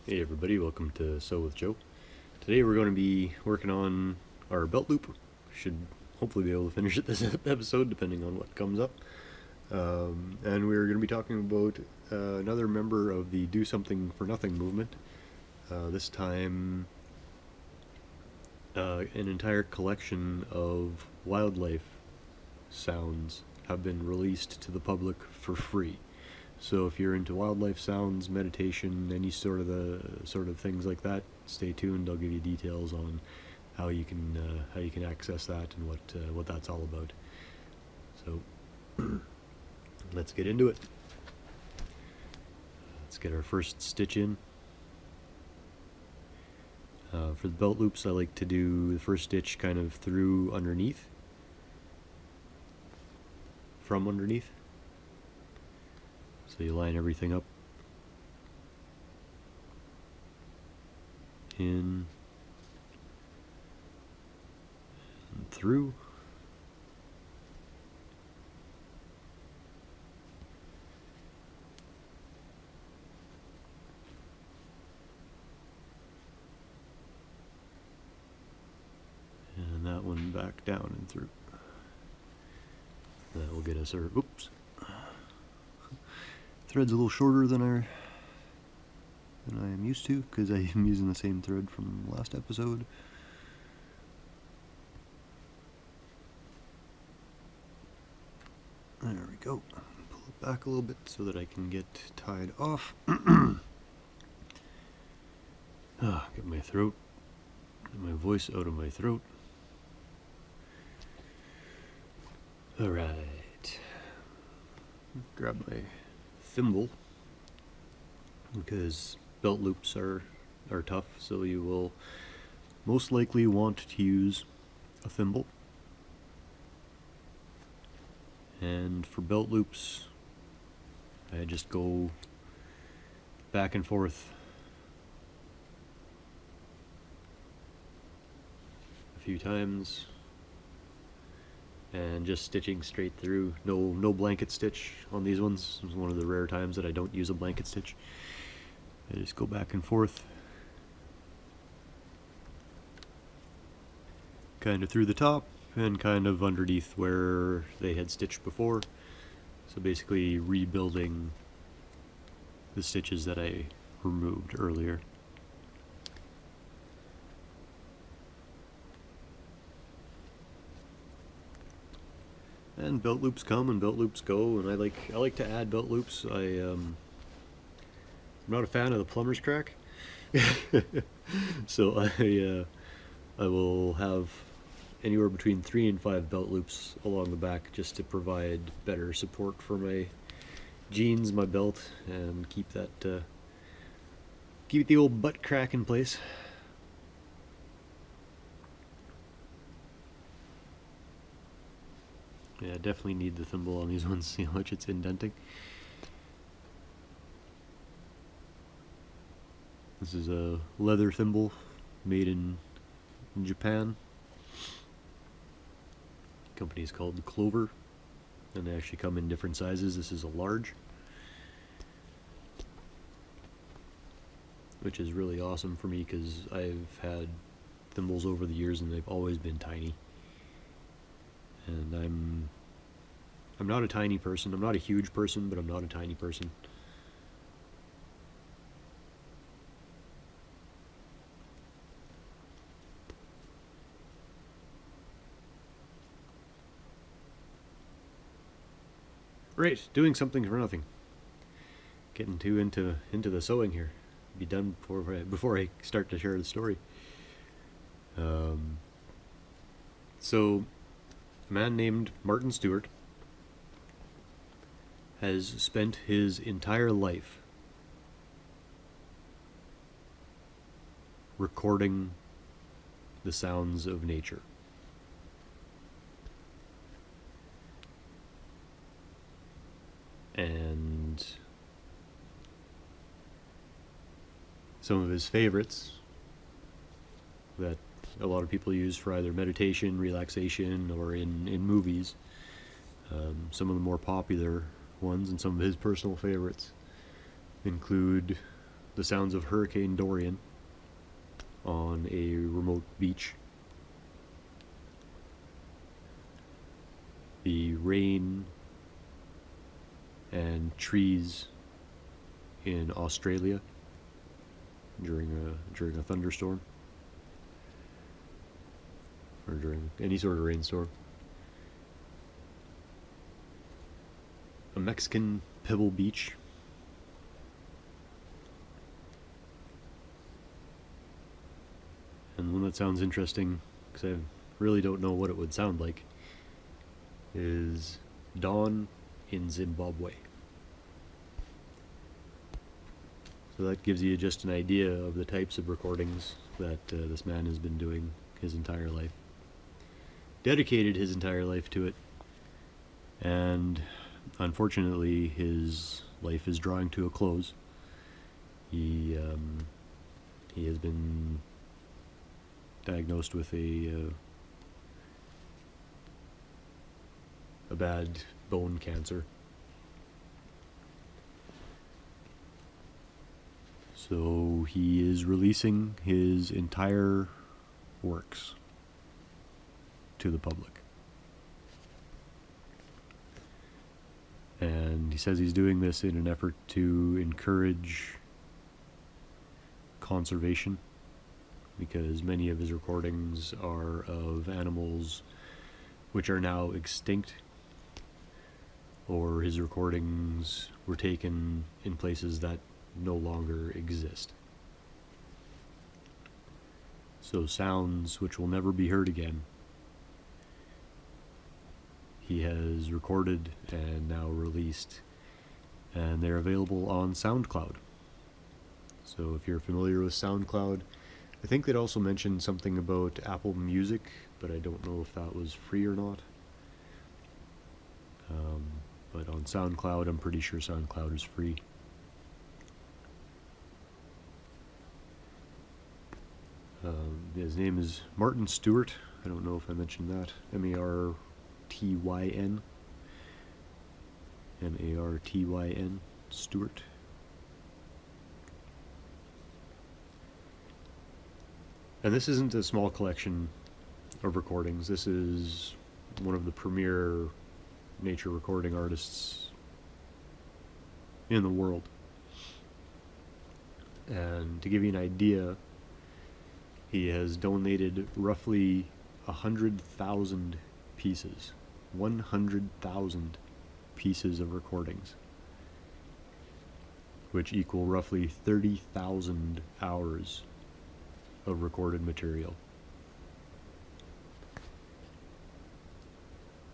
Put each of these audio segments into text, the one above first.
Hey everybody, welcome to Sew with Joe. Today we're going to be working on our belt loop. Should hopefully be able to finish it this episode depending on what comes up. And we're going to be talking about another member of the Do Something for Nothing movement. This time an entire collection of wildlife sounds have been released to the public for free. So if you're into wildlife sounds, meditation, any sort of things like that, stay tuned. I'll give you details on how you can access that and what that's all about. So let's get into it. Let's get our first stitch in. For the belt loops, I like to do the first stitch kind of through underneath, from underneath. So you line everything up, in and through. And that one back down and through. That will get us our, oops. Thread's a little shorter than I am used to because I am using the same thread from last episode. There we go. Pull it back a little bit so that I can get tied off. Get my throat, get my voice out of my throat. Alright. Grab my thimble, because belt loops are tough, so you will most likely want to use a thimble. And for belt loops, I just go back and forth a few times and just stitching straight through. No blanket stitch on these ones. It's one of the rare times that I don't use a blanket stitch. I just go back and forth, kind of through the top and kind of underneath where they had stitched before. So basically rebuilding the stitches that I removed earlier. And belt loops come and belt loops go, and I like to add belt loops. I'm not a fan of the plumber's crack, so I will have anywhere between 3 and 5 belt loops along the back just to provide better support for my jeans, my belt, and keep the old butt crack in place. Yeah, definitely need the thimble on these ones. See how much it's indenting. This is a leather thimble made in Japan. The company is called Clover, and they actually come in different sizes. This is a large, which is really awesome for me because I've had thimbles over the years and they've always been tiny. And I'm not a tiny person. I'm not a huge person, but I'm not a tiny person. Right, doing something for nothing. Getting too into the sewing here. Be done before I start to share the story. So, a man named Martin Stewart has spent his entire life recording the sounds of nature. And some of his favorites that a lot of people use for either meditation, relaxation, or in movies. Some of the more popular ones and some of his personal favorites include the sounds of Hurricane Dorian on a remote beach. The rain and trees in Australia during a thunderstorm, or during any sort of rainstorm. A Mexican pebble beach. And one that sounds interesting, because I really don't know what it would sound like, is dawn in Zimbabwe. So that gives you just an idea of the types of recordings that this man has been doing his entire life. Dedicated his entire life to it, and unfortunately his life is drawing to a close. He has been diagnosed with a bad bone cancer. So he is releasing his entire works to the public. And he says he's doing this in an effort to encourage conservation, because many of his recordings are of animals which are now extinct, or his recordings were taken in places that no longer exist. So sounds which will never be heard again, he has recorded and now released, and they're available on SoundCloud. So if you're familiar with SoundCloud, I think they'd also mentioned something about Apple Music, but I don't know if that was free or not. But on SoundCloud, I'm pretty sure SoundCloud is free. His name is Martin Stewart. I don't know if I mentioned that. M-A-R-T-Y-N. M-A-R-T-Y-N. Stewart. And this isn't a small collection of recordings. This is one of the premier nature recording artists in the world. And to give you an idea, he has donated roughly 100,000 pieces. 100,000 pieces of recordings, which equal roughly 30,000 hours of recorded material,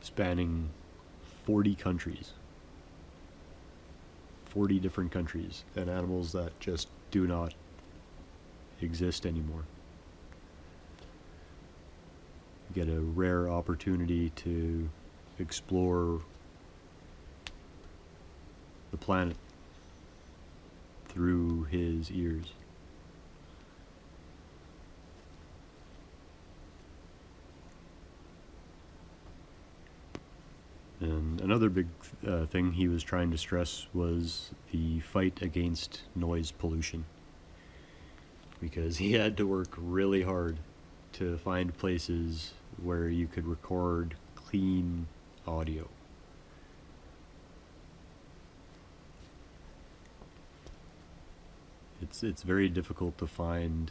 spanning 40 countries. 40 different countries, and animals that just do not exist anymore. You get a rare opportunity to explore the planet through his ears. And another big thing he was trying to stress was the fight against noise pollution, because he had to work really hard to find places where you could record clean audio. It's very difficult to find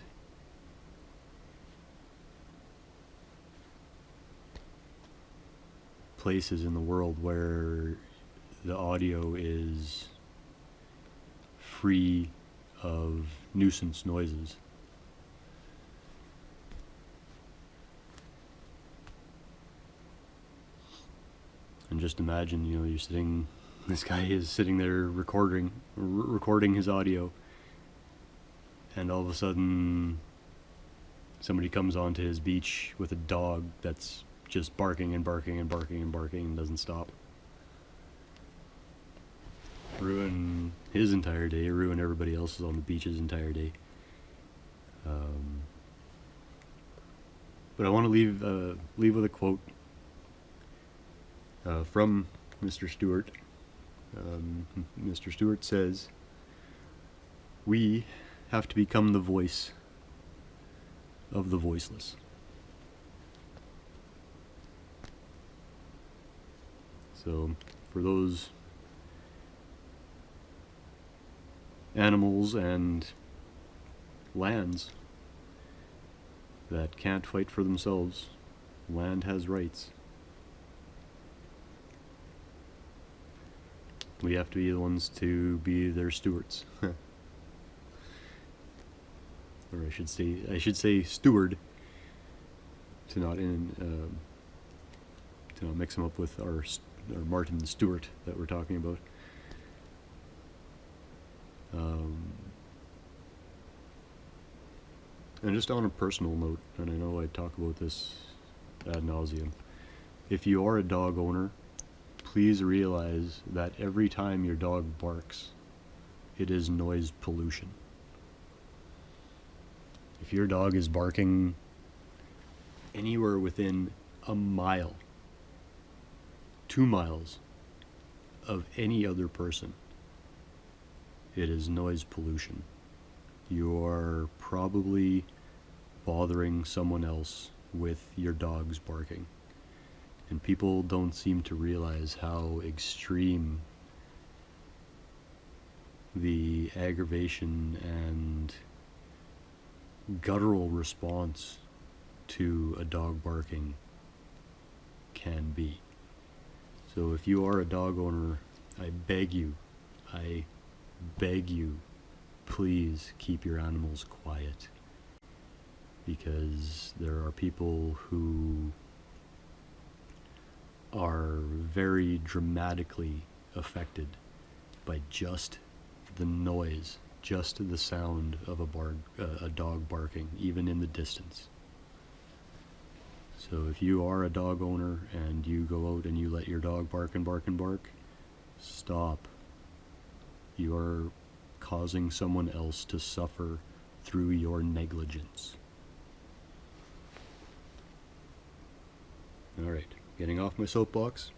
places in the world where the audio is free of nuisance noises. And just imagine, you're sitting, this guy is sitting there recording his audio, and all of a sudden somebody comes onto his beach with a dog that's just barking and barking and barking and barking and doesn't stop. Ruin his entire day, ruin everybody else's on the beach's entire day. But I want to leave with a quote from Mr. Stewart. Mr. Stewart says, "We, have to become the voice of the voiceless. So, for those animals and lands that can't fight for themselves, land has rights. We have to be the ones to be their stewards. Or I should say steward, to not mix them up with our Martin Stewart that we're talking about. And just on a personal note, and I know I talk about this ad nauseum, if you are a dog owner, please realize that every time your dog barks, it is noise pollution. If your dog is barking anywhere within a mile, 2 miles of any other person, it is noise pollution. You are probably bothering someone else with your dog's barking. And people don't seem to realize how extreme the aggravation and guttural response to a dog barking can be. So if you are a dog owner, I beg you, please keep your animals quiet, because there are people who are very dramatically affected by just the noise, just the sound of a dog barking, even in the distance. So if you are a dog owner and you go out and you let your dog bark and bark and bark, stop. You are causing someone else to suffer through your negligence. Alright, getting off my soapbox.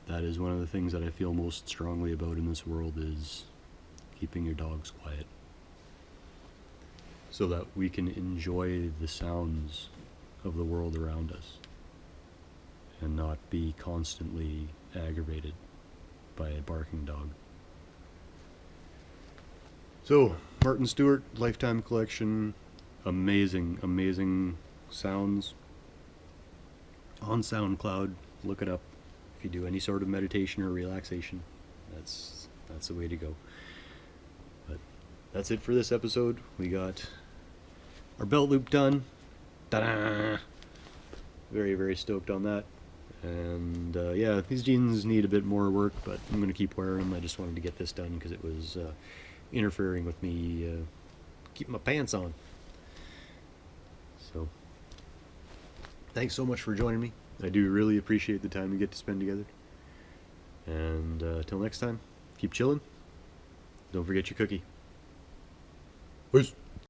That is one of the things that I feel most strongly about in this world, is keeping your dogs quiet, so that we can enjoy the sounds of the world around us and not be constantly aggravated by a barking dog. So, Martin Stewart, Lifetime Collection, amazing sounds on SoundCloud. Look it up if you do any sort of meditation or relaxation. That's the way to go. But that's it for this episode. We got our belt loop done. Ta-da! Very stoked on that. And yeah, these jeans need a bit more work, but I'm going to keep wearing them. I just wanted to get this done because it was interfering with me keeping my pants on. So, thanks so much for joining me. I do really appreciate the time we get to spend together. And till next time, keep chilling. Don't forget your cookie. Peace.